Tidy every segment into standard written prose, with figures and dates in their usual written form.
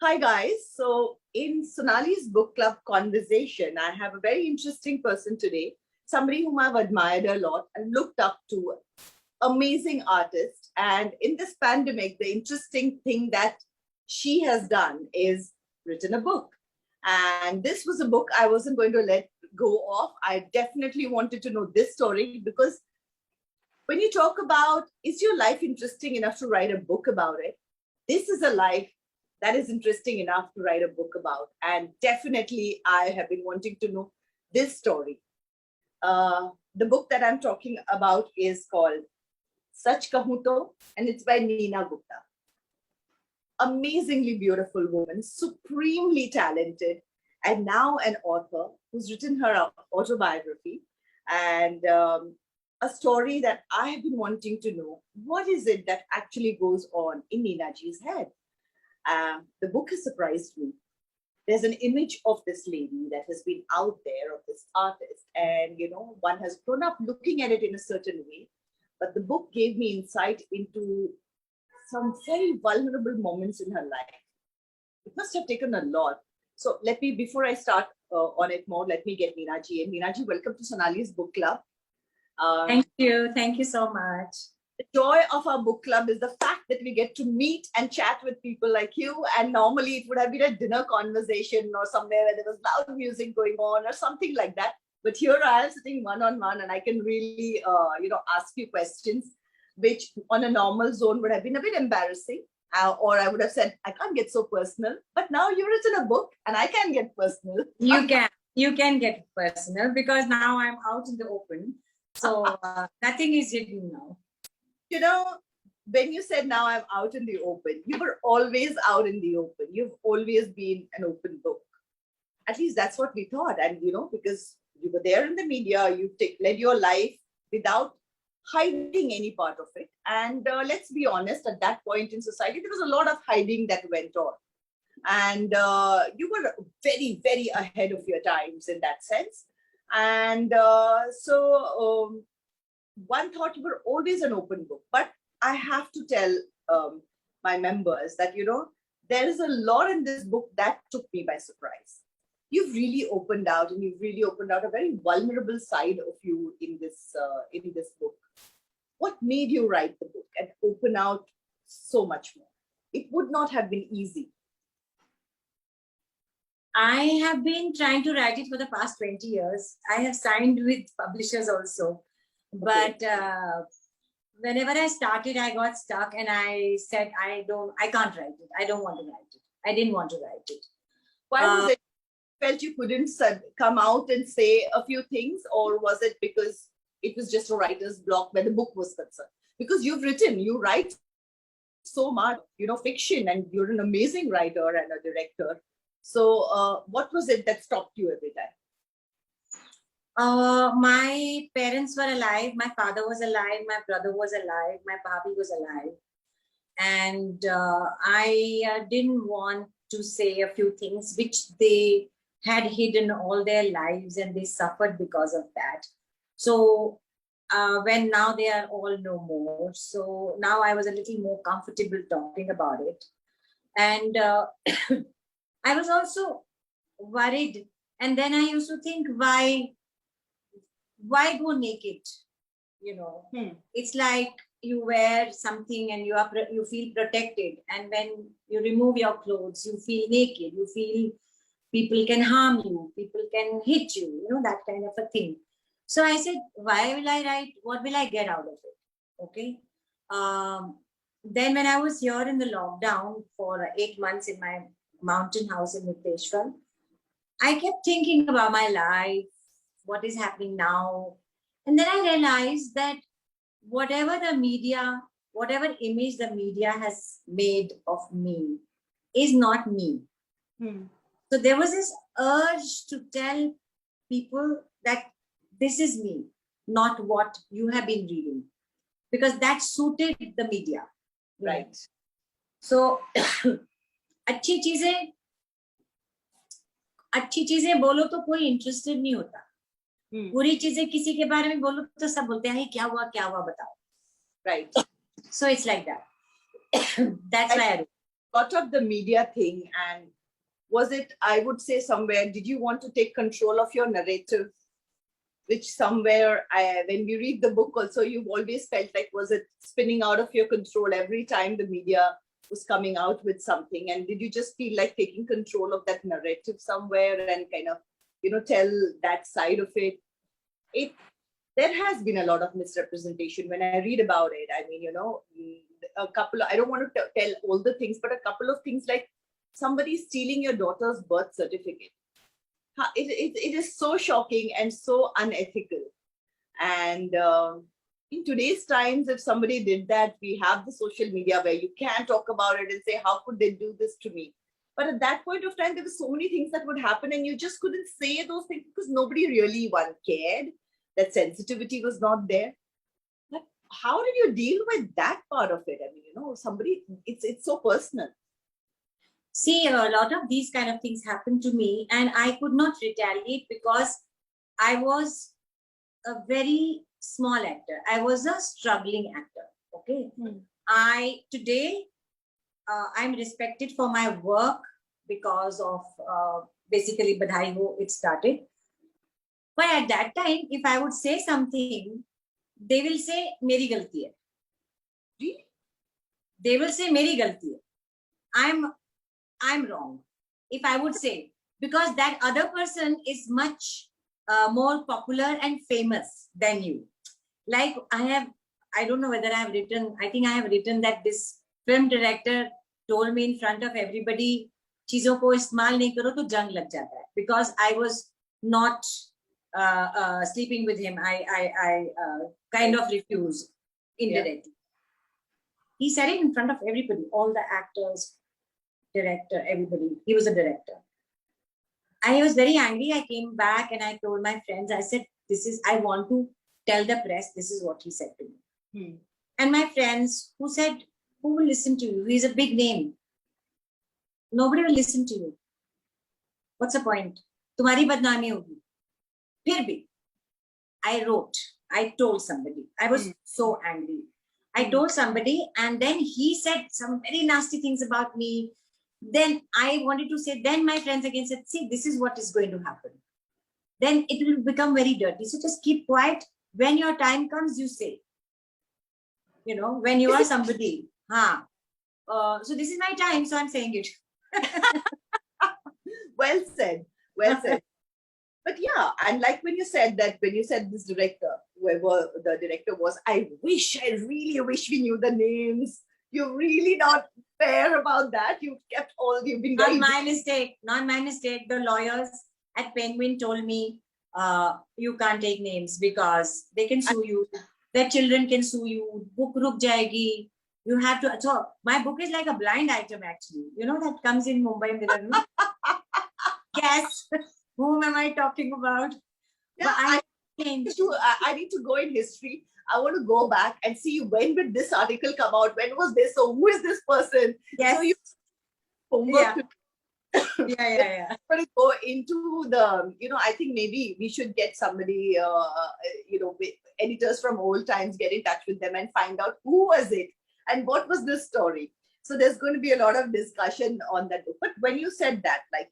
Hi guys. So in Sonali's book club conversation, I have a very interesting person today, somebody whom I've admired a lot and looked up to, amazing artist. And in this pandemic, the interesting thing that she has done is written a book. And this was a book I wasn't going to let go of. I definitely wanted to know this story because when you talk about, is your life interesting enough to write a book about it? This is a life that is interesting enough to write a book about. And definitely, I have been wanting to know this story. The book that I'm talking about is called Sach Kahun To, and it's by Neena Gupta. Amazingly beautiful woman, supremely talented, and now an author who's written her autobiography. And a story that I have been wanting to know, what is it that actually goes on in Neena ji's head? The book has surprised me. There's an image of this lady that has been out there, of this artist, and one has grown up looking at it in a certain way. But the book gave me insight into some very vulnerable moments in her life. It must have taken a lot. So before I start on it more, let me get Neena ji. And Neena ji, welcome to Sonali's book club. Thank you. Thank you so much. The joy of our book club is the fact that we get to meet and chat with people like you. And normally it would have been a dinner conversation or somewhere where there was loud music going on or something like that. But here I am sitting one-on-one and I can really, ask you questions, which on a normal zone would have been a bit embarrassing. Or I would have said, I can't get so personal. But now you've written a book and I can get personal. You can get personal because now I'm out in the open. So nothing is hidden now. When you said now I'm out in the open, you were always out in the open. You've always been an open book. At least that's what we thought. And, because you were there in the media, you led your life without hiding any part of it. And let's be honest, at that point in society, there was a lot of hiding that went on. And you were very, very ahead of your times in that sense. And one thought you were always an open book. But I have to tell my members that, there is a lot in this book that took me by surprise. You've really opened out, and you've really opened out a very vulnerable side of you in this book. What made you write the book and open out so much more? It would not have been easy. I have been trying to write it for the past 20 years. I have signed with publishers also. But whenever I started, I got stuck and I said, I can't write it. I don't want to write it. I didn't want to write it. Why was it? Felt you couldn't come out and say a few things, or was it because it was just a writer's block where the book was concerned? Because you write so much, fiction, and you're an amazing writer and a director. So what was it that stopped you every time? My parents were alive. My father was alive. My brother was alive. My bhabhi was alive. And I didn't want to say a few things which they had hidden all their lives, and they suffered because of that. So when now they are all no more, so now I was a little more comfortable talking about it. And I was also worried. And then I used to think, why go naked? It's like you wear something and you feel protected. And when you remove your clothes, you feel naked. You feel people can harm you, people can hit you, that kind of a thing. So I said, why will I write? What will I get out of it? Okay. Then when I was here in the lockdown for 8 months in my mountain house in Mukteshwar, I kept thinking about my life, what is happening now. And then I realized that whatever image the media has made of me is not me. So there was this urge to tell people that this is me, not what you have been reading, because that suited the media. Right. So अच्छी चीजें बोलो तो कोई interested नहीं होता. बुरी चीजें किसी के बारे में बोलो तो सब बोलते हैं क्या हुआ बताओ. Right. So it's like that. That's why I wrote. got up the media thing, and was it, I would say somewhere, did you want to take control of your narrative? Which somewhere, when we read the book also, you've always felt like, was it spinning out of your control every time the media was coming out with something? And did you just feel like taking control of that narrative somewhere and kind of, tell that side of it? There has been a lot of misrepresentation when I read about it. I mean, a couple of, I don't want to tell all the things, but a couple of things like somebody stealing your daughter's birth certificate. It is so shocking and so unethical. And in today's times, if somebody did that, we have the social media where you can talk about it and say, how could they do this to me? But at that point of time, there were so many things that would happen, and you just couldn't say those things because nobody really cared. That sensitivity was not there. But how did you deal with that part of it? I mean, somebody, it's so personal. See, a lot of these kind of things happened to me, and I could not retaliate because I was a very small actor. I was a struggling actor. Okay. Today, I'm respected for my work because of basically Badhai Ho, it started. But at that time, if I would say something, they will say, Meri galti hai. Really? They will say, Meri galti hai. I'm wrong. If I would say, because that other person is much more popular and famous than you. Like I don't know whether I think I have written that this film director told me in front of everybody, चीजों को इस्तेमाल नहीं करो तो जंग लग जाता है. Because I was not sleeping with him. I kind of refused indirectly. Yeah. He said it in front of everybody, all the actors, director, everybody. He was a director. I was very angry. I came back and I told my friends, I said, I want to tell the press, this is what he said to me. And my friends who said, who will listen to you? He's a big name. Nobody will listen to you. What's the point? Tumhari badnami hogi. Phir bhi, I wrote, I told somebody. I was so angry. I told somebody, and then he said some very nasty things about me. Then I wanted to say, then my friends again said, see, this is what is going to happen. Then it will become very dirty. So just keep quiet. When your time comes, you say. When you are somebody. So this is my time, so I'm saying it. Well said. Well said. But yeah, and like when you said this director, whoever the director was, I really wish we knew the names. You're really not fair about that. You've been Not my mistake. The lawyers at Penguin told me, you can't take names because they can sue you. Their children can sue you. Book ruk jayegi. You have to. So my book is like a blind item actually. That comes in Mumbai Mirror. Guess whom am I talking about? Yeah, I need to go in history. I want to go back and see when did this article come out? When was this? So who is this person? Yes. So you homework. Yeah. But to go into the, I think maybe we should get somebody, editors from old times, get in touch with them and find out who was it and what was the story. So there's going to be a lot of discussion on that book. But when you said that, like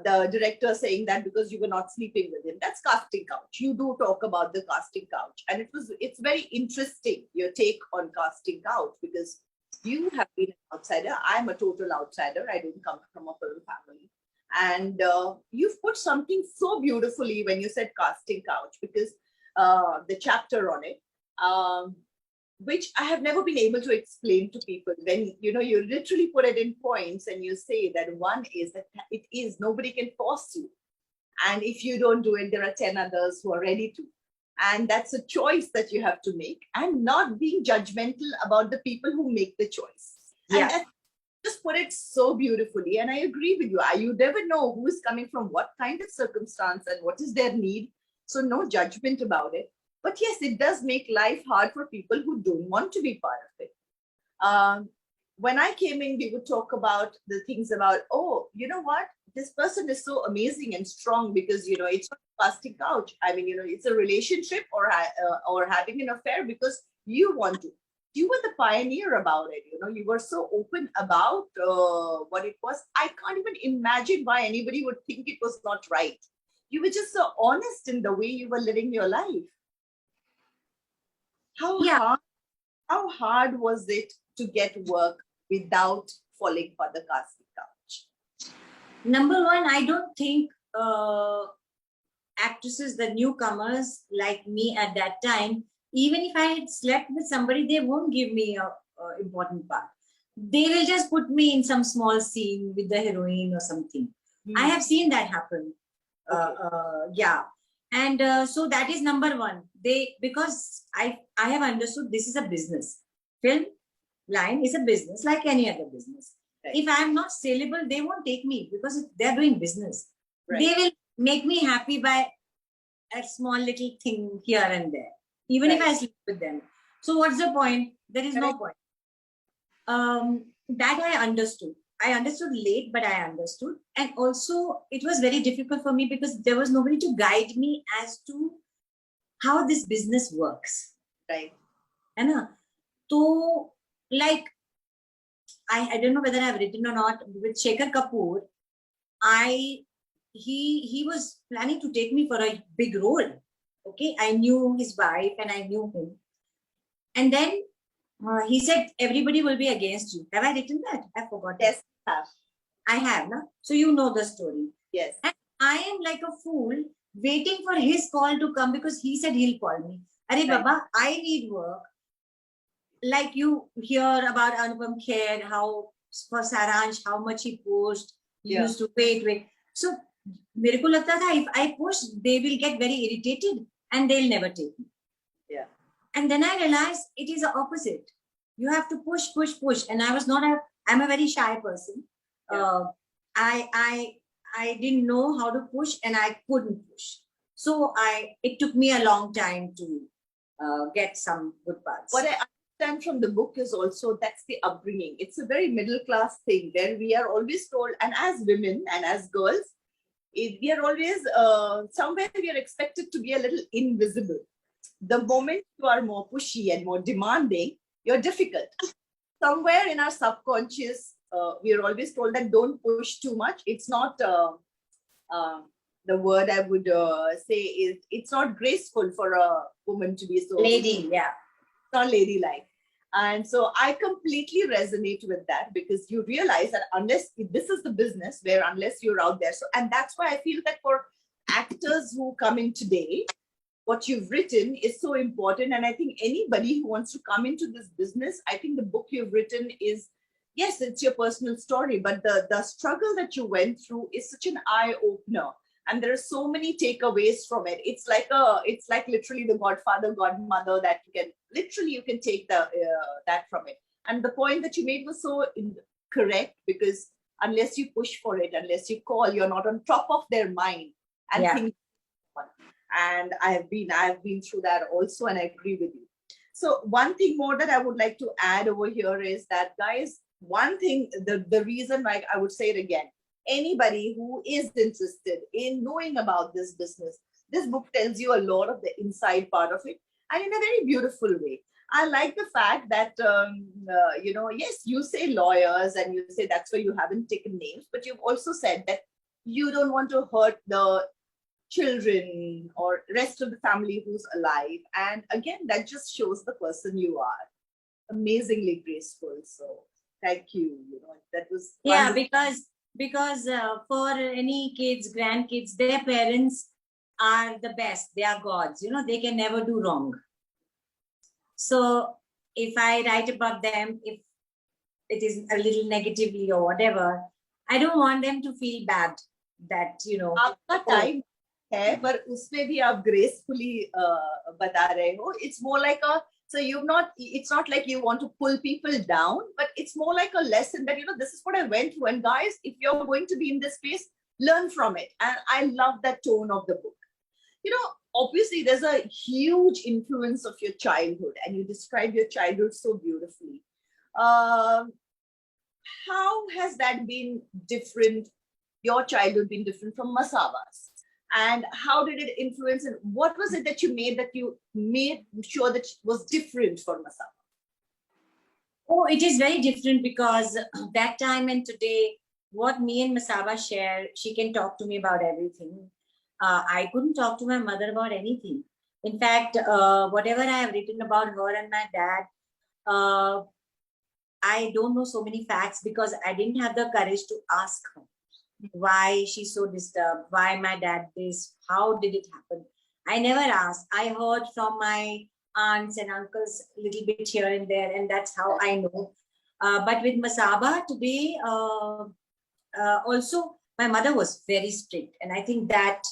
the director saying that because you were not sleeping with him, that's casting couch. You do talk about the casting couch, and it's very interesting, your take on casting couch, because you have been an outsider. I'm a total outsider. I don't come from a film family. And you've put something so beautifully when you said casting couch, because the chapter on it, which I have never been able to explain to people. When, you literally put it in points and you say that one is that nobody can force you. And if you don't do it, there are 10 others who are ready to. And that's a choice that you have to make, and not being judgmental about the people who make the choice. Yeah. And just put it so beautifully. And I agree with you. You never know who is coming from what kind of circumstance and what is their need. So no judgment about it. But yes, it does make life hard for people who don't want to be part of it. When I came in, we would talk about the things about, you know what? This person is so amazing and strong because, it's not a casting couch. I mean, it's a relationship or having an affair because you want to. you were the pioneer about it. You were so open about what it was. I can't even imagine why anybody would think it was not right. You were just so honest in the way you were living your life. Yeah. How hard was it to get work without falling for the casting couch? Number one, I don't think actresses, the newcomers like me at that time, even if I had slept with somebody, they won't give me a important part. They will just put me in some small scene with the heroine or something. I have seen that happen. Yeah. And so that is number one. Because I have understood this is a business. Film line is a business like any other business. Right. If I am not saleable, they won't take me because they're doing business. Right. They will make me happy by a small little thing here and there, even if I sleep with them. So what's the point? There is no point. That I understood. I understood late, but I understood. And also it was very difficult for me because there was nobody to guide me as to how this business works. Right. So like, I don't know whether I've written or not, with Shekhar Kapoor, he was planning to take me for a big role. Okay, I knew his wife and I knew him. And then he said, everybody will be against you. Have I written that? I forgot. Yes, I have. No? So you know the story. Yes. And I am like a fool waiting for his call to come because he said he'll call me. Arey Baba, I need work. Like you hear about Anupam Kher, how for Saransh, how much he pushed. He used to wait. So, मेरे को लगता था if I push, they will get very irritated and they'll never take me. Yeah. And then I realized it is the opposite. You have to push. And I'm a very shy person. Yeah. I didn't know how to push and I couldn't push. So it took me a long time to get some good parts. What I understand from the book is also that's the upbringing. It's a very middle class thing where we are always told, and as women and as girls, we are always somewhere we are expected to be a little invisible. The moment you are more pushy and more demanding, you're difficult. Somewhere in our subconscious, we are always told that don't push too much. It's not the word I would say is it's not graceful for a woman to be so lady. Yeah, it's not ladylike. And so I completely resonate with that because you realize that unless this is the business where unless you're out there. So, and that's why I feel that for actors who come in today, what you've written is so important. And I think anybody who wants to come into this business, I think the book you've written is, yes, it's your personal story, but the struggle that you went through is such an eye opener. And there are so many takeaways from it. It's like literally the godfather, godmother that you can take that from it. And the point that you made was so correct because unless you push for it, unless you call, you're not on top of their mind. And things. And I have been through that also, and I agree with you. So one thing more that I would like to add over here is that, guys, one thing, the reason, like I would say it again, anybody who is interested in knowing about this business, this book tells you a lot of the inside part of it, and in a very beautiful way. I like the fact that, yes, you say lawyers and you say that's why you haven't taken names, but you've also said that you don't want to hurt the children or rest of the family who's alive. And again, that just shows the person you are. Amazingly graceful. So thank you. That was wonderful. Because for any kids, grandkids, their parents are the best. They are gods. They can never do wrong. So if I write about them, if it is a little negatively or whatever, I don't want them to feel bad that, आपका time है, पर उसमें भी आप gracefully बता रहे हो. It's more like it's not like you want to pull people down, but it's more like a lesson that, this is what I went through. And guys, if you're going to be in this space, learn from it. And I love that tone of the book. Obviously there's a huge influence of your childhood and you describe your childhood so beautifully. How has that been different? Your childhood been different from Masaba's? And how did it influence, and what was it that you made sure that it was different for Masaba? Oh, it is very different because that time and today, what me and Masaba share, she can talk to me about everything. I couldn't talk to my mother about anything. In fact, whatever I have written about her and my dad, uh, I don't know so many facts because I didn't have the courage to ask her why she's so disturbed, why my dad this, how did it happen. I never asked. I heard from my aunts and uncles a little bit here and there, and that's how I know. But with Masaba today, also my mother was very strict, and I think that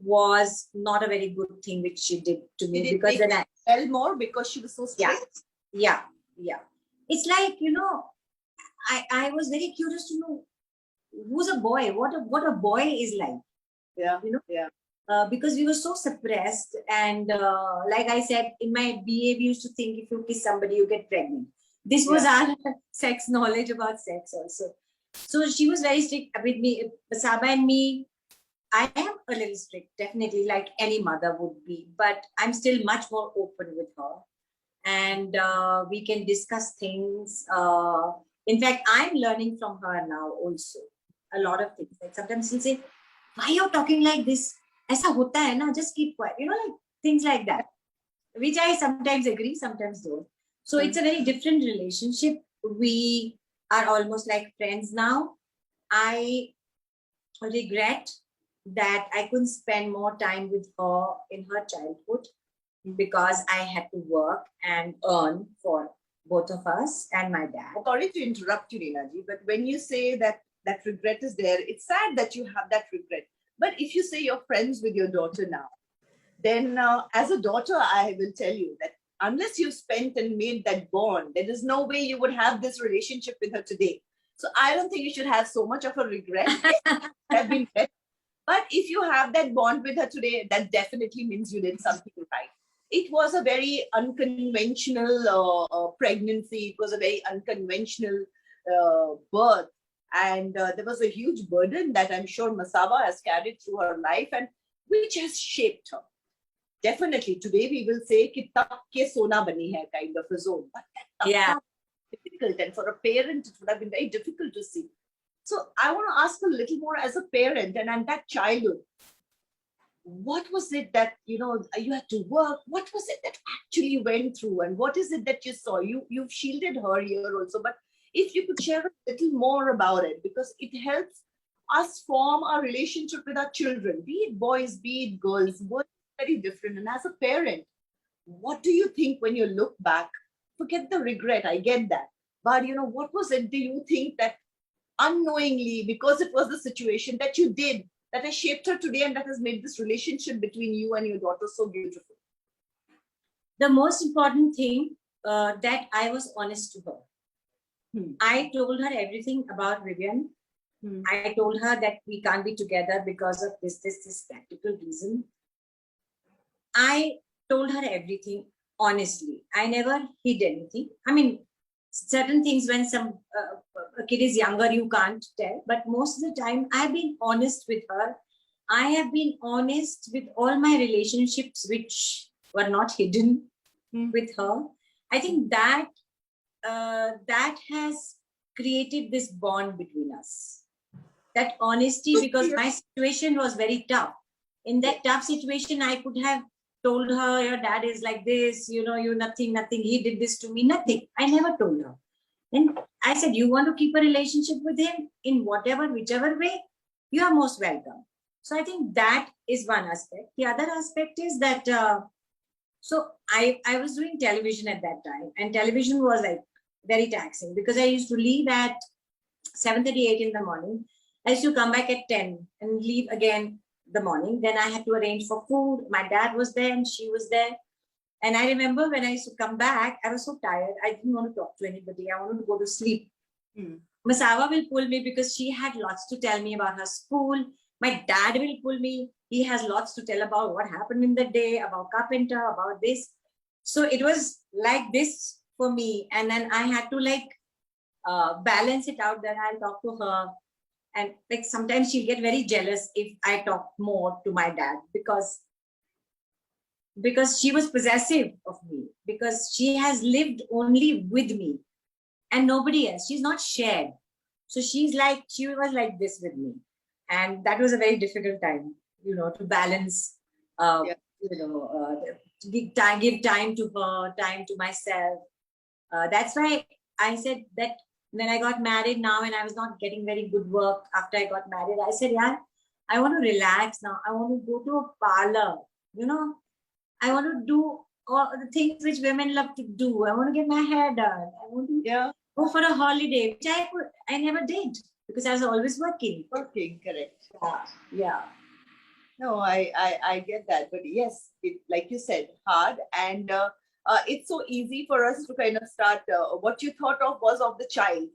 was not a very good thing which she did to me, because then I tell more because she was so strict. Yeah. It's like, I was very curious to know who's a boy, what a boy is like. Yeah. Because we were so suppressed, and like I said, in my BA, we used to think if you kiss somebody, you get pregnant. This was our sex knowledge about sex also. So she was very strict with me. Saba and me, I am a little strict, definitely, like any mother would be, but I'm still much more open with her. And we can discuss things. In fact, I'm learning from her now also a lot of things. Like sometimes she'll say, why are you talking like this? Aisa hota hai na, just keep quiet. Like things like that, which I sometimes agree, sometimes don't. So it's a very different relationship. We are almost like friends now. I regret that I couldn't spend more time with her in her childhood because I had to work and earn for both of us and my dad. Sorry to interrupt you, Neena ji, but when you say that regret is there, it's sad that you have that regret. But if you say you're friends with your daughter now, then as a daughter, I will tell you that unless you've spent and made that bond, there is no way you would have this relationship with her today. So I don't think you should have so much of a regret. Have been better. But if you have that bond with her today, that definitely means you did something right. It was a very unconventional pregnancy. It was a very unconventional birth. And there was a huge burden that I'm sure Masaba has carried through her life and which has shaped her. Definitely, today we will say कि तब के सोना बनी है kind of a zone. But that difficult, and for a parent, it would have been very difficult to see. So I want to ask a little more as a parent and that childhood. What was it that you had to work? What was it that actually went through, and what is it that you saw? You've shielded her here also, but if you could share a little more about it, because it helps us form our relationship with our children, be it boys, be it girls. Boys are very different, and as a parent, what do you think when you look back? Forget the regret, I get that, but what was it? Do you think that unknowingly, because it was the situation that you did, that has shaped her today and that has made this relationship between you and your daughter so beautiful? The most important thing, that I was honest to her. I told her everything about Vivian. I told her that we can't be together because of this practical reason. I told her everything honestly. I never hid anything. I mean, certain things when a kid is younger, you can't tell. But most of the time, I've been honest with her. I have been honest with all my relationships, which were not hidden with her. I think that that has created this bond between us. That honesty, because my situation was very tough. In that tough situation, I could have told her, your dad is like this, you nothing, he did this to me, nothing. I never told her. And I said, you want to keep a relationship with him in whichever way, you are most welcome. So I think that is one aspect. The other aspect is that, so I was doing television at that time, and television was like very taxing because I used to leave at 7:38 in the morning. I used to come back at 10 and leave again the morning. Then I had to arrange for food. My dad was there and she was there. And I remember when I used to come back, I was so tired. I didn't want to talk to anybody. I wanted to go to sleep. Masaba will pull me because she had lots to tell me about her school. My dad will pull me. He has lots to tell about what happened in the day, about carpenter, about this. So it was like this for me. And then I had to balance it out, that I'll talk to her. And like sometimes she'll get very jealous if I talk more to my dad because she was possessive of me, because she has lived only with me. and nobody else. She's not shared. So she was like this with me. And that was a very difficult time, to balance, Yeah. to give time to her, time to myself. That's why I said that when I got married now and I was not getting very good work after I got married, I said, yeah, I want to relax now. I want to go to a parlor, I want to do all the things which women love to do. I want to get my hair done. I want to go for a holiday, which I never did because I was always working. Working, correct. Yeah. No, I get that. But yes, it, like you said, hard. And it's so easy for us to kind of start. What you thought of was of the child.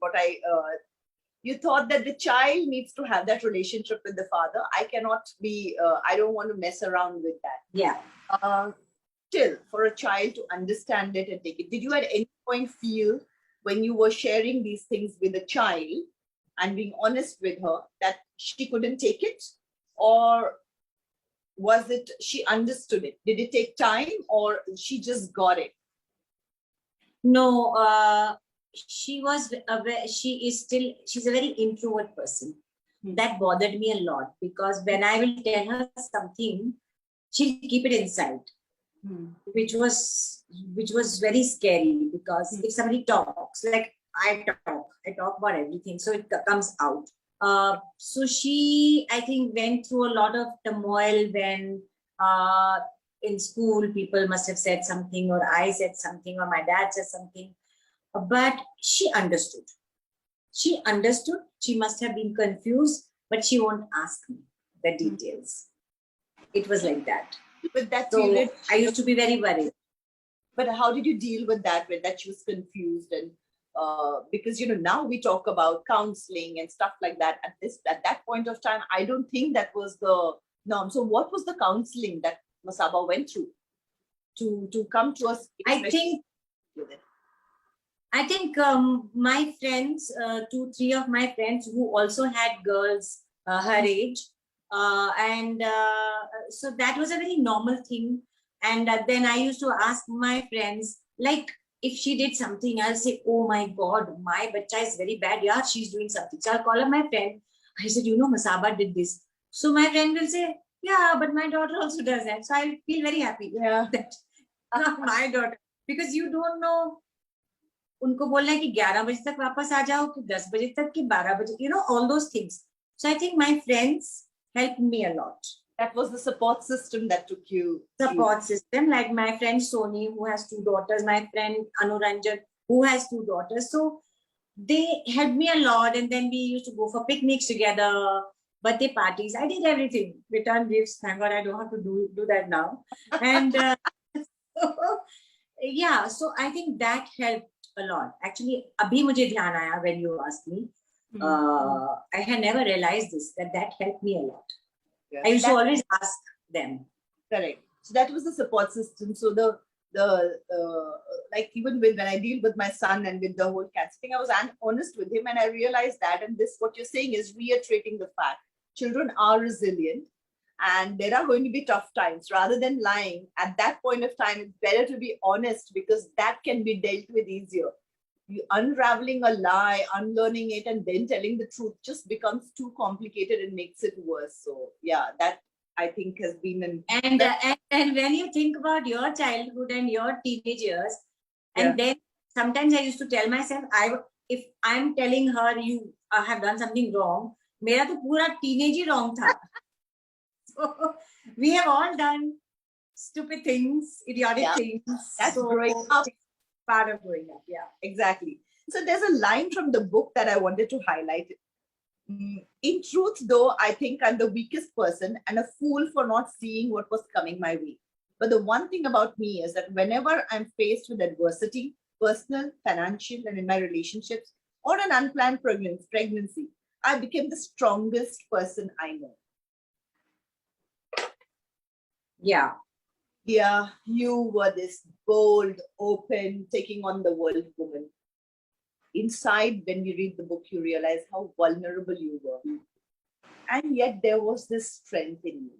You thought that the child needs to have that relationship with the father. I cannot be, I don't want to mess around with that. Yeah. Still, for a child to understand it and take it, did you at any point feel when you were sharing these things with a child and being honest with her that she couldn't take it? Or was it she understood it? Did it take time or she just got it? No, she's a very introvert person. That bothered me a lot because when I will tell her something, she'll keep it inside, which was very scary because if somebody talks, like I talk about everything, so it comes out. So she, I think, went through a lot of turmoil when in school people must have said something, or I said something, or my dad said something. But she understood. She understood. She must have been confused, but she won't ask me the details. It was like that. But that So period, I used to be very worried. but how did you deal with that when that she was confused? And because now we talk about counseling and stuff like that. At that point of time, I don't think that was the norm. So what was the counseling that Masaba went through to come to us? I think my friends, 2-3 of my friends who also had girls her age, and so that was a very normal thing. And then I used to ask my friends, like, if she did something, I'll say, oh my God, my bacha is very bad. Yeah, she's doing something. So I'll call up my friend. I said, Masaba did this. So my friend will say, yeah, but my daughter also does that. So I feel very happy that my daughter, because you don't know. उनको बोलना है कि 11 बजे तक वापस आ जाओ कि 10 बजे तक कि 12 बजे, all those things. So I think my friends helped me a lot. That was the support system that took you. Support system, like my friend Soni, who has 2 daughters, my friend Anuranjan, who has 2 daughters. So they helped me a lot. And then we used to go for picnics together, birthday parties. I did everything. Return gifts. Thank God I don't have to do that now. And yeah, so I think that helped a lot. Actually, abhi mujhe dhyan aaya when you asked me. I had never realized this, that helped me a lot. Yeah. I used to always ask them. Correct. So that was the support system. So the like even when I deal with my son and with the whole cancer thing, I was honest with him and I realized that. And this, what you're saying, is reiterating the fact children are resilient and there are going to be tough times. Rather than lying at that point of time, it's better to be honest because that can be dealt with easier. Unraveling a lie, unlearning it, and then telling the truth just becomes too complicated and makes it worse. So yeah, that I think has been and when you think about your childhood and your teenage years, and then sometimes I used to tell myself, if I'm telling her you have done something wrong, mera to pura teenage hi wrong tha. So we have all done stupid things, idiotic things. That's growing up. Part of growing up, yeah, exactly. So there's a line from the book that I wanted to highlight. In truth, though, I think I'm the weakest person and a fool for not seeing what was coming my way. But the one thing about me is that whenever I'm faced with adversity, personal, financial, and in my relationships, or an unplanned pregnancy, I became the strongest person I know. Yeah. Yeah, you were this bold, open, taking on the world woman. Inside, when you read the book, you realize how vulnerable you were. And yet there was this strength in you.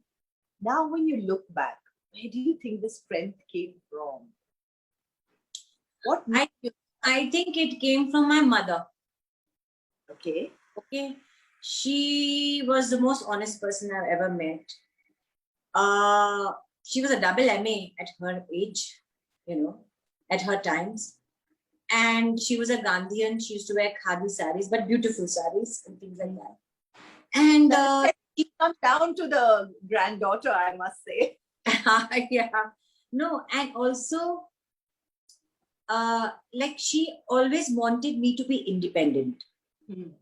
Now, when you look back, where do you think the strength came from? What made you I think it came from my mother. Okay. Okay. She was the most honest person I've ever met. She was a double MA at her age, at her times. And she was a Gandhian. She used to wear khadi saris, but beautiful saris and things like that. And It comes down to the granddaughter, I must say. yeah, no, and also, like she always wanted me to be independent.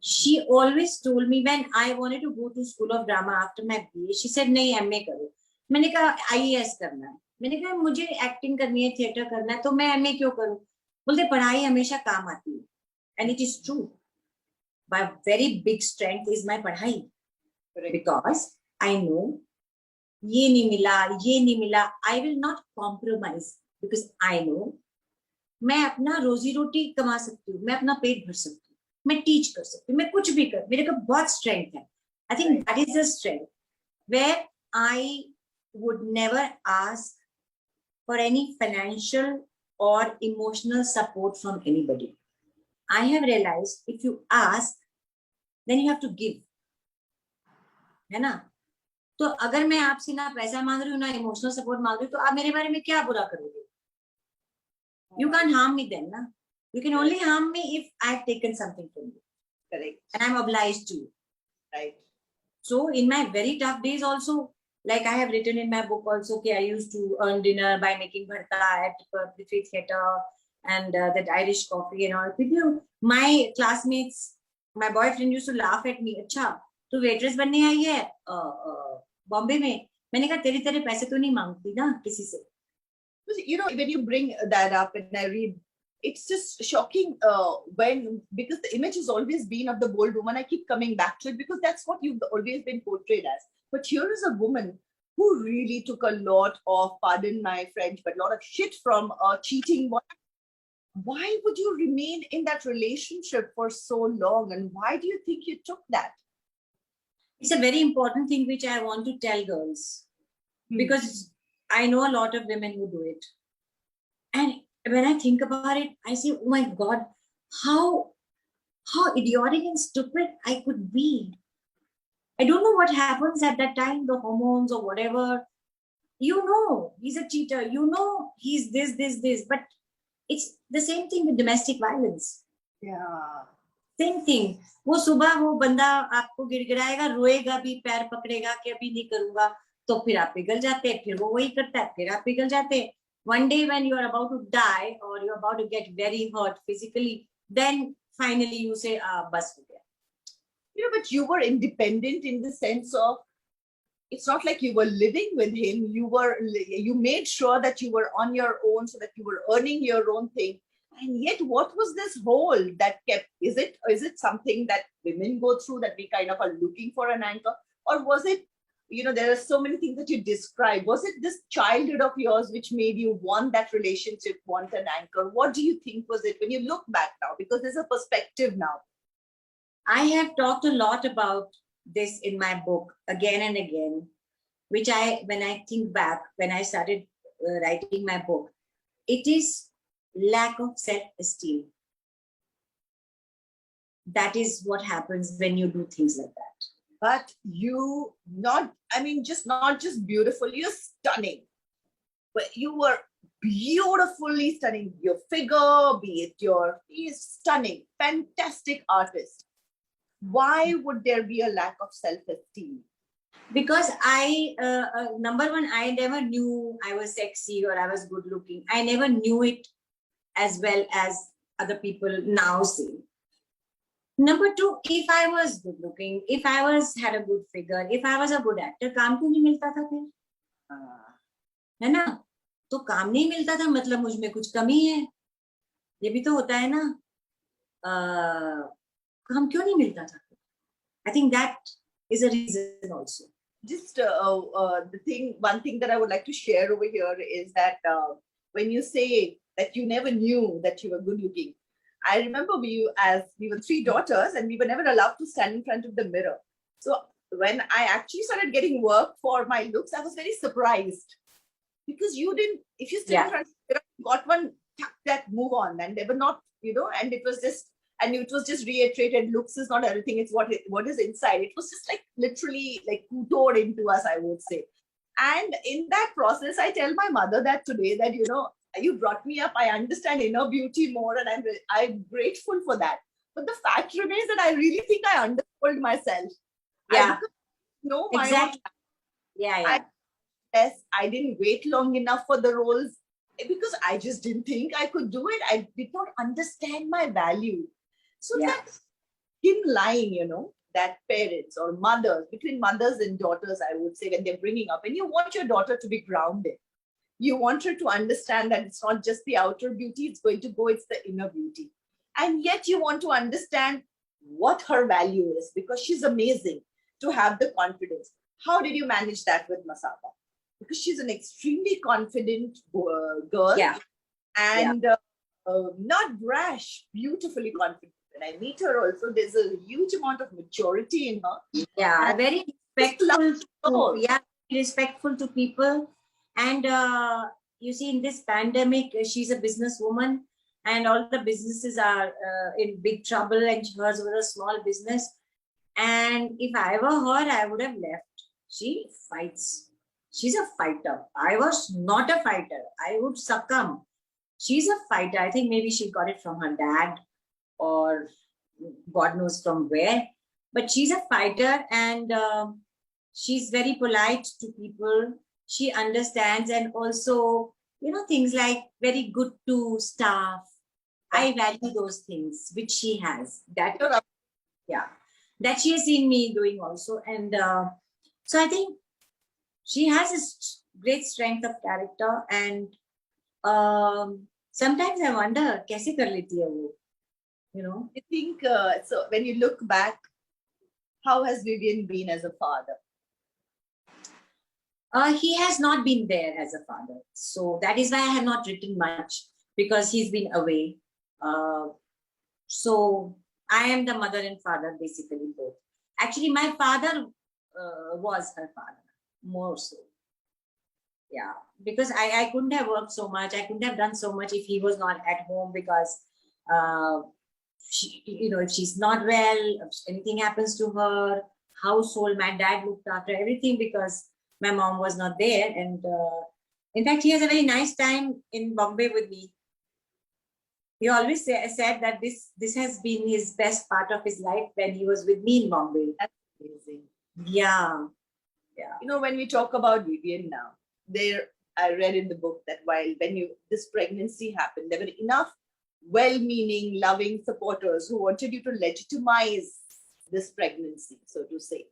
She always told me when I wanted to go to School of Drama after my BA, she said, नहीं MA करो. मैंने कहा IAS करना है. मैंने कहा मुझे acting करनी है, थिएटर करना है, तो मैं MA क्यों करूं? बोलते पढ़ाई हमेशा काम आती है. And it is true. My very big strength is my पढ़ाई. Because I know ये नहीं मिला, I will not compromise because I know मैं अपना रोजी रोटी कमा सकती हूँ, मैं अपना पेट भर सकती हूँ, मैं टीच कर सकती हूँ, मैं कुछ भी कर, मेरे को बहुत स्ट्रेंथ है. I think that is the strength where I would never ask for any financial or emotional support from anybody. I have realized if you ask, then you have to give. है ना? तो अगर मैं आपसे ना पैसा मांग रही हूँ ना इमोशनल सपोर्ट मांग रही हूँ तो आप मेरे बारे में क्या बुरा करोगे? You can't harm me then, na? You can only harm me if I've taken something from you. Correct. And I'm obliged to you. Right. So in my very tough days also, like I have written in my book also, okay, I used to earn dinner by making bharta at Prithvi Theatre and that Irish coffee and all. With you, my classmates, my boyfriend used to laugh at me. अच्छा, तू waitress बनने आई है बॉम्बे में? मैंने कहा तेरे पैसे तो नहीं मांगती ना किसी से. When you bring that up and I read, it's just shocking because the image has always been of the bold woman. I keep coming back to it because that's what you've always been portrayed as. But here is a woman who really took a lot of, pardon my French, but a lot of shit from cheating. Why would you remain in that relationship for so long? And why do you think you took that? It's a very important thing which I want to tell girls because I know a lot of women who do it. And when I think about it, I say, oh my God, how idiotic and stupid I could be. I don't know what happens at that time, the hormones or whatever. He's a cheater. He's this. But it's the same thing with domestic violence. Yeah. Same thing. वो सुबह वो बंदा आपको गिड़गिड़ाएगा, रोएगा भी, पैर पकड़ेगा कि अभी नहीं करूंगा, तो फिर आप पिघल जाते हैं, फिर वो वही करता है, फिर आप पिघल जाते हैं. One day when you are about to die or you're about to get very hurt physically, then finally you say, bas ho gaya. But you were independent in the sense of, it's not like you were living with him. You made sure that you were on your own so that you were earning your own thing. And yet, what was this hole that kept? Is it something that women go through that we kind of are looking for an anchor? Or was it, there are so many things that you describe. Was it this childhood of yours which made you want that relationship, want an anchor? What do you think was it when you look back now? Because there's a perspective now. I have talked a lot about this in my book again and again, which when I think back, when I started writing my book, it is lack of self-esteem. That is what happens when you do things like that. But not just beautiful, you're stunning. But you were beautifully stunning. Your figure, be it stunning, fantastic artist. Why would there be a lack of self-esteem? Because number one, I never knew I was sexy or I was good looking. I never knew it as well as other people now say. Number two, if I was good looking, if I had a good figure, if I was a good actor, काम क्यों नहीं मिलता था फिर? है ना? तो काम नहीं मिलता था मतलब मुझ में कुछ कमी है. ये भी तो होता है ना? काम क्यों नहीं मिलता था? I think that is a reason also. Just one thing that I would like to share over here is that when you say that you never knew that you were good looking, I remember we were three daughters and we were never allowed to stand in front of the mirror. So when I actually started getting work for my looks, I was very surprised because if you stood in front of the mirror, you got one, that move on, and they were not and it was just reiterated, looks is not everything, it's what is inside. It was just like literally like poured into us, I would say. And in that process, I tell my mother that today, that you brought me up, I understand inner beauty more, and I'm grateful for that. But the fact remains that I really think I undersold myself. Yeah, I know my own. exactly. Yeah. I didn't wait long enough for the roles because I just didn't think I could do it. I did not understand my value. So Yeah. that thin line, that parents or mothers, between mothers and daughters, I would say, when they're bringing up, and you want your daughter to be grounded. You want her to understand that it's not just the outer beauty, it's the inner beauty. And yet you want to understand what her value is, because she's amazing, to have the confidence. How did you manage that with Masaba? Because she's an extremely confident girl, Yeah. and not brash, beautifully confident. When I meet her also, there's a huge amount of maturity in her. Yeah, And very just respectful love. respectful to people. And you see, in this pandemic, she's a businesswoman, and all the businesses are in big trouble, and hers was a small business. And if I were her, I would have left. She fights. She's a fighter. I was not a fighter. I would succumb. She's a fighter. I think maybe she got it from her dad, or God knows from where. But she's a fighter, and she's very polite to people. She understands, and also, things like very good to staff. I value those things which she has. That she has seen me doing also. And so I think she has a great strength of character. And sometimes I wonder, kaise kar leti hai wo? I think so. When you look back, how has Vivian been as a father? He has not been there as a father. So that is why I have not written much, because he's been away. So I am the mother and father, basically both. Actually, my father was her father, more so. Yeah, because I couldn't have worked so much. I couldn't have done so much if he was not at home, because if she's not well, if anything happens to her, household, my dad looked after everything because my mom was not there. And in fact, he has a very nice time in Bombay with me. He always said that this has been his best part of his life, when he was with me in Bombay. That's amazing. Yeah. When we talk about Vivian now, I read in the book that when this pregnancy happened, there were enough well-meaning, loving supporters who wanted you to legitimize this pregnancy, so to say.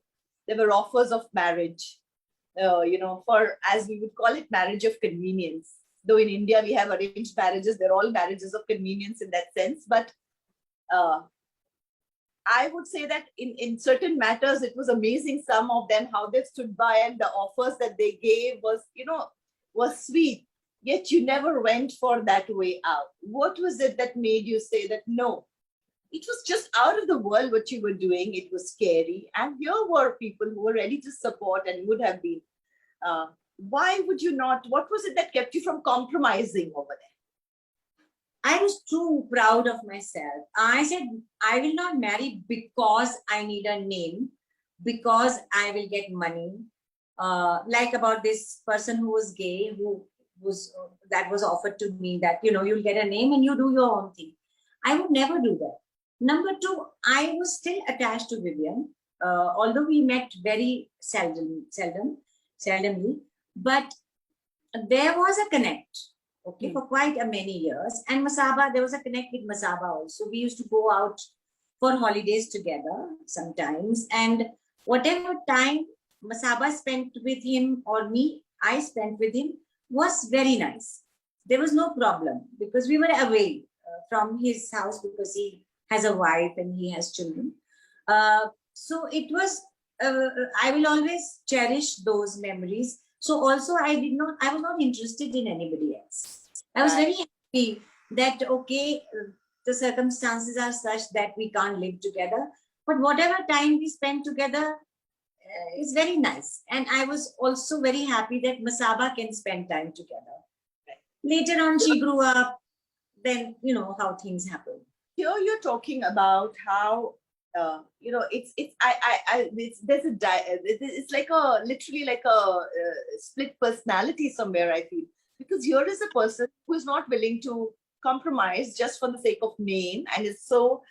There were offers of marriage, for, as we would call it, marriage of convenience. Though in India we have arranged marriages, they're all marriages of convenience in that sense. But I would say that in certain matters, it was amazing, some of them, how they stood by, and the offers that they gave was sweet. Yet you never went for that way out. What was it that made you say that no? It was just out of the world what you were doing. It was scary. And here were people who were ready to support and would have been. Why would you not? What was it that kept you from compromising over there? I was too proud of myself. I said, I will not marry because I need a name, because I will get money. Like about this person who was gay, that was offered to me, that, you'll get a name and you do your own thing. I would never do that. Number two, I was still attached to Vivian, although we met very seldomly, but there was a connect. Okay, for quite many years. And Masaba, there was a connect with Masaba also. We used to go out for holidays together sometimes. And whatever time Masaba spent with him, or me, I spent with him, was very nice. There was no problem, because we were away from his house, because he has a wife and he has children. So it was, I will always cherish those memories. So also I was not interested in anybody else. I was very happy that, okay, the circumstances are such that we can't live together, but whatever time we spend together is very nice. And I was also very happy that Masaba can spend time together. Later on, she grew up. then you know how things happen. Here you're talking about how it's like a literally like a split personality somewhere, I feel, because here is a person who is not willing to compromise just for the sake of name and is so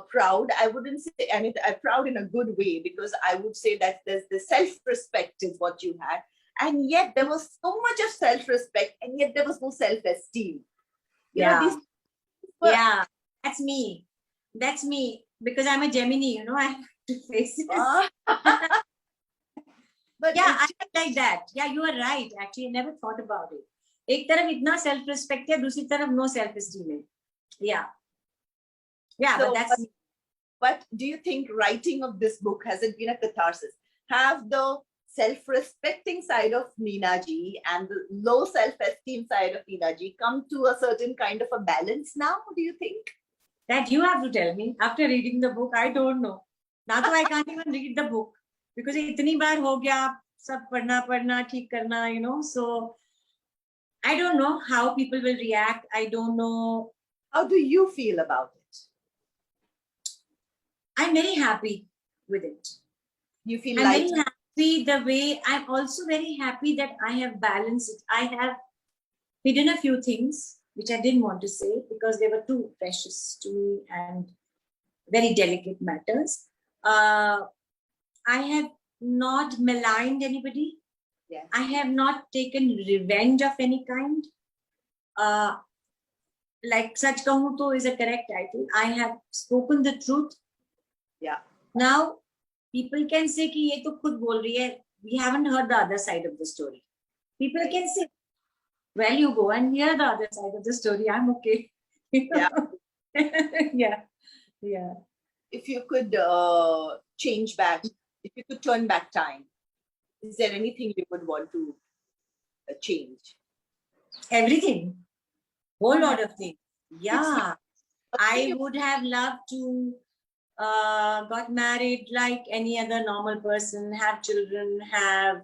proud. I wouldn't say, and proud in a good way, because I would say that there's the self-respect is what you had, and yet there was so much of self-respect, and yet there was no self-esteem. Yeah. But Yeah, that's me. That's me. Because I'm a Gemini, you know, I have to face it. but Yeah, I like that. Yeah, you are right. Actually, I never thought about it. एक तरफ इतना self respect है, दूसरी तरफ no self esteem है. Yeah. Yeah, so, but that's but do you think writing of this book, has it been a catharsis? Have the self-respecting side of Neena ji and the low self-esteem side of Neena ji come to a certain kind of a balance now, do you think? that you have to tell me. After reading the book, I don't know. Now I can't even read the book because इतनी बार हो गया सब पढ़ना ठीक करना, you know. So I don't know how people will react. I don't know. How do you feel about it? I'm very happy with it. You feel I'm like very happy the way. I'm also very happy that I have balanced it. I have hidden a few things which I didn't want to say because they were too precious to me and very delicate matters. I have not maligned anybody. Yeah. I have not taken revenge of any kind. Like Sach Kahun To is a correct title. I have spoken the truth. Yeah. Now, people can say कि ये तो खुद बोल रही है. We haven't heard the other side of the story. People can say, well, you go and hear the other side of the story. I'm okay. Yeah. Yeah. Yeah. If you could change back, if you could turn back time, is there anything you would want to change? Everything. Whole lot of things. Yeah. I would have loved to got married like any other normal person, have children, have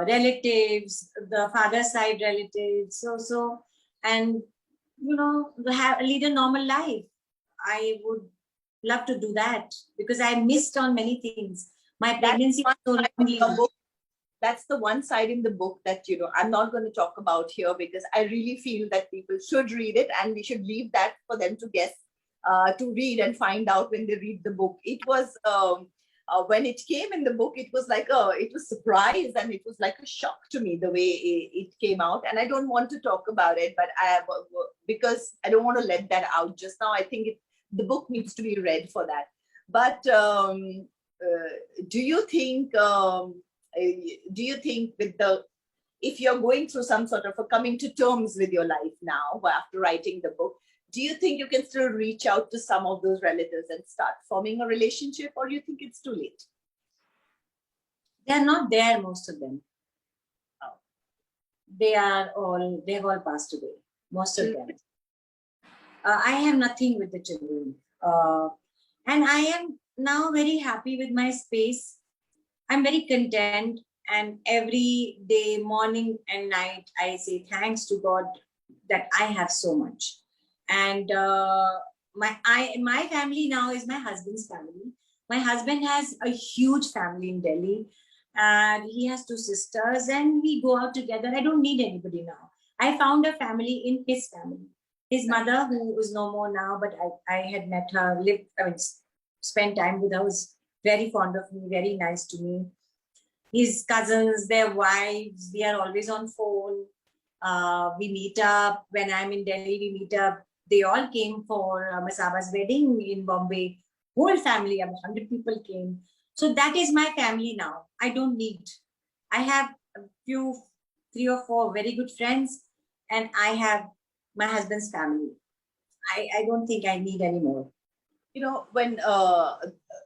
relatives, the father side relatives, and you know, lead a normal life. I would love to do that because I missed on many things. My pregnancy was so lonely. That's the one side in the book that, you know, I'm not going to talk about here because I really feel that people should read it and we should leave that for them to guess, to read and find out when they read the book. It was, when it came in the book, it was like it was surprise and it was like a shock to me the way it came out. And I don't want to talk about it, but because I don't want to let that out just now. I think the book needs to be read for that. But do you think with if you're going through some sort of a coming to terms with your life now after writing the book, do you think you can still reach out to some of those relatives and start forming a relationship, or do you think it's too late? They're not there, most of them. Oh. They have all passed away, most of them. I have nothing with the children. And I am now very happy with my space. I'm very content, and every day, morning and night, I say thanks to God that I have so much. And my family now is my husband's family. My husband has a huge family in Delhi, and he has 2 sisters, and we go out together. I don't need anybody now. I found a family in his family. His mother, who is no more now, but I had met her, spent time with her, was very fond of me, very nice to me. His cousins, their wives, we are always on phone. We meet up. When I'm in Delhi, we meet up. They all came for Masaba's wedding in Bombay. Whole family, 100 people came. So that is my family now. I don't need. I have a few, 3 or 4 very good friends, and I have my husband's family. I don't think I need any more. You know, when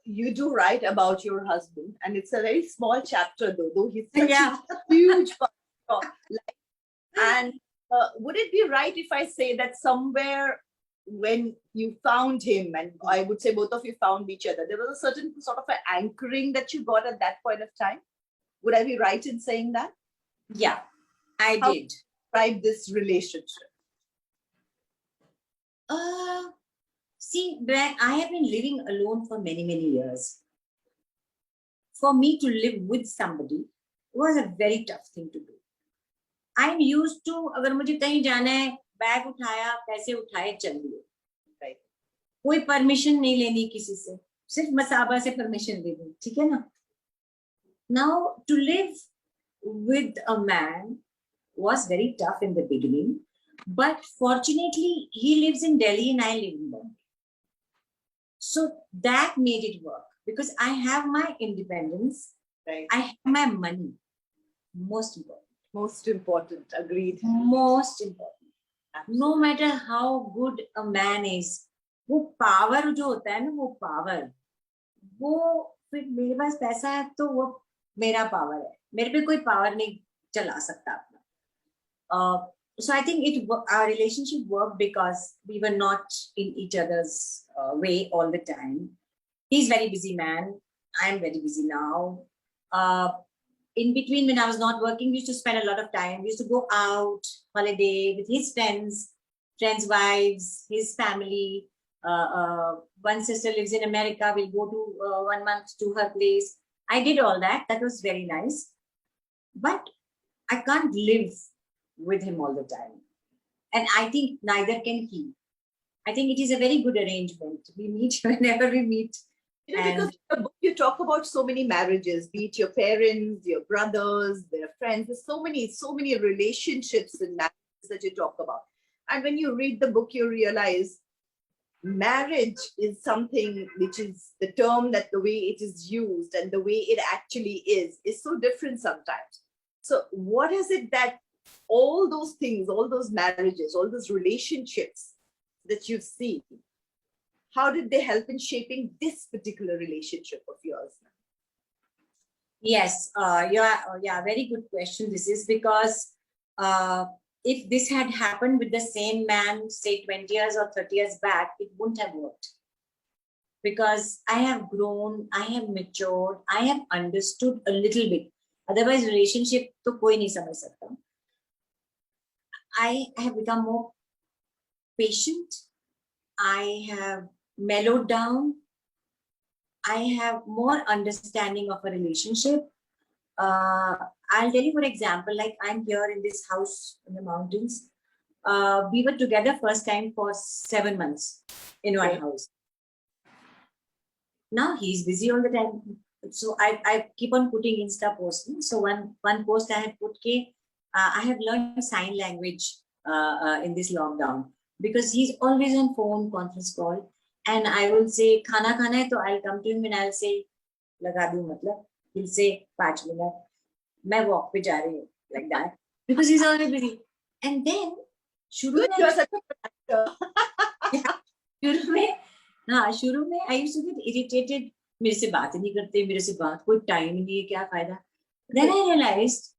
you do write about your husband, and it's a very small chapter, though he's such a huge part of life. And would it be right if I say that somewhere when you found him, and I would say both of you found each other, there was a certain sort of an anchoring that you got at that point of time? Would I be right in saying that? Yeah, I did. Describe this relationship. See, I have been living alone for many, many years. For me to live with somebody was a very tough thing to do. I'm used to, अगर मुझे कहीं जाना है, bag उठाया, पैसे उठाए, चल दिए. Right. कोई परमिशन नहीं लेनी किसी से, सिर्फ मसाबा से परमिशन ले दी, ठीक है ना? Now, to live with a man was very tough in the beginning, but fortunately, he lives in Delhi and I live in Bombay. So that made it work because I have my independence, Right. I have my money. Most important. Most important. Agreed. Most important. Absolutely. No matter how good a man is, वो power जो होता है ना, वो power, वो फिर मेरे पास पैसा है तो वो मेरा पावर है, मेरे पे कोई पावर नहीं चला सकता अपना. So I think our relationship worked because we were not in each other's way all the time. He's very busy man. I'm very busy now. In between, when I was not working, we used to spend a lot of time. We used to go out, holiday with his friends, wives, his family. One sister lives in America. We'll go to 1 month to her place. I did all that. That was very nice. But I can't live with him all the time. And I think neither can he. I think it is a very good arrangement. We meet whenever we meet. You know, because in the book you talk about so many marriages, be it your parents, your brothers, their friends. There's so many relationships and marriages that you talk about. And when you read the book, you realize marriage is something which is the term that the way it is used and the way it actually is so different sometimes. So what is it that all those things, all those marriages, all those relationships that you've seen, how did they help in shaping this particular relationship of yours? Yes, very good question. This is because if this had happened with the same man, say 20 years or 30 years back, it wouldn't have worked. Because I have grown, I have matured, I have understood a little bit. Otherwise, relationship to koi nahi samajh sakta. I have become more patient. I have mellowed down. I have more understanding of a relationship. I'll tell you, for example, like I'm here in this house in the mountains. We were together first time for 7 months in one house. Now he's busy all the time. So I keep on putting Insta posting. So one post I had put, I have learned sign language in this lockdown because he's always on phone, conference call. And I will say, khana hai, so I'll come to him and I'll say, laga do matlab. He'll say, 5 minutes. मैं walk पे जा रही हूँ, like that, because he's always busy. And then शुरू में I used to get irritated. मेरे से बात नहीं करते, मेरे से बात कोई टाइम नहीं है, क्या फायदा. Then I realized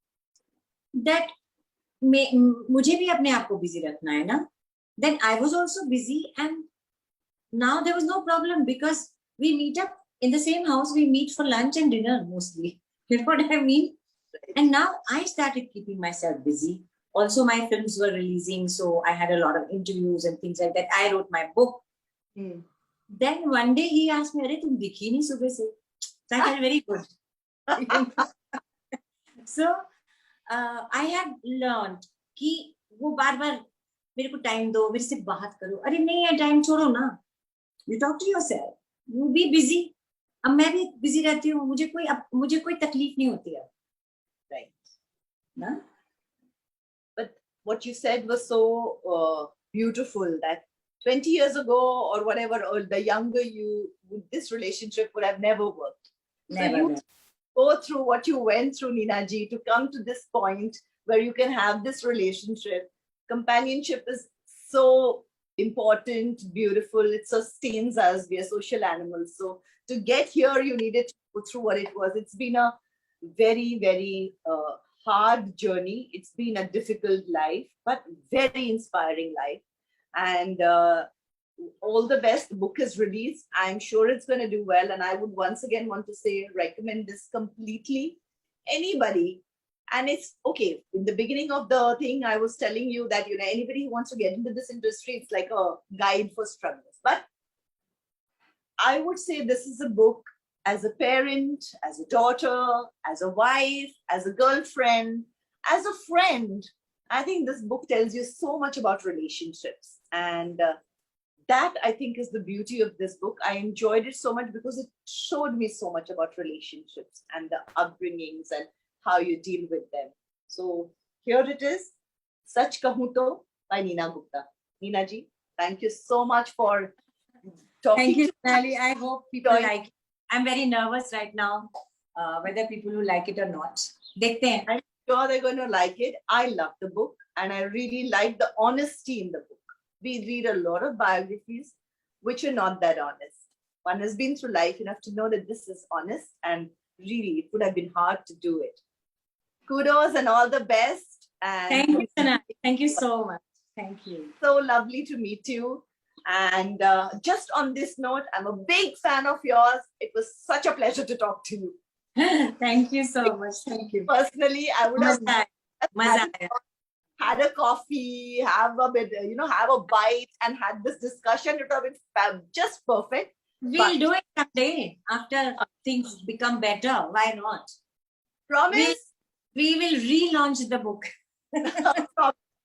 that मुझे भी अपने आप को busy रखना है ना. Then I was also busy and now there was no problem because we meet up in the same house. We meet for lunch and dinner mostly. You know what I mean? And now I started keeping myself busy. Also, my films were releasing, so I had a lot of interviews and things like that. I wrote my book. Then one day he asked me, "Arey, tum dikhi nahi subah se." So I felt very good. So I have learned कि वो बार-बार मेरे को time दो, मेरे से बात करो. अरे नहीं है, time छोड़ो ना. You talk to yourself. You be busy. अब मैं भी busy रहती हूँ. मुझे कोई तकलीफ नहीं होती है. Right. No? But what you said was so beautiful that 20 years ago or whatever, or the younger you, this relationship would have never worked. Never. So you go through what you went through, Neena ji, to come to this point where you can have this relationship. Companionship is so important, beautiful. It sustains us. We are social animals. So to get here, you needed to go through what it was. It's been a very, very hard journey. It's been a difficult life, but very inspiring life. And all the best. The book is released. I'm sure it's going to do well. And I would once again want to say, recommend this completely. Anybody And it's okay. In the beginning of the thing, I was telling you that, anybody who wants to get into this industry, it's like a guide for strugglers. But I would say this is a book as a parent, as a daughter, as a wife, as a girlfriend, as a friend. I think this book tells you so much about relationships. And that, I think, is the beauty of this book. I enjoyed it so much because it showed me so much about relationships and the upbringings and how you deal with them. So here it is, Sach Kahun To by Neena Gupta. Neena ji, thank you so much for talking. Thank you, Sonali. I hope people Join. like it. I'm very nervous right now, whether people will like it or not. Dekhte hain. I'm sure they're going to like it. I love the book and I really like the honesty in the book. We read a lot of biographies which are not that honest. One has been through life enough to know that this is honest, and really it would have been hard to do it. Kudos and all the best. And Thank you, Sonali. Thank you so much. Thank you. so lovely to meet you. And just on this note, I'm a big fan of yours. It was such a pleasure to talk to you. Thank you so much. Thank you. Personally, I would have Maza aaya. had a coffee, have a bit, have a bite and had this discussion. It would have been just perfect. We'll do it someday after things become better. Why not? Promise? We will relaunch the book.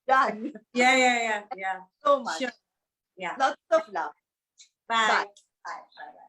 Done. Yeah. So much. Sure. Yeah. Lots of love. Bye. Bye. Bye.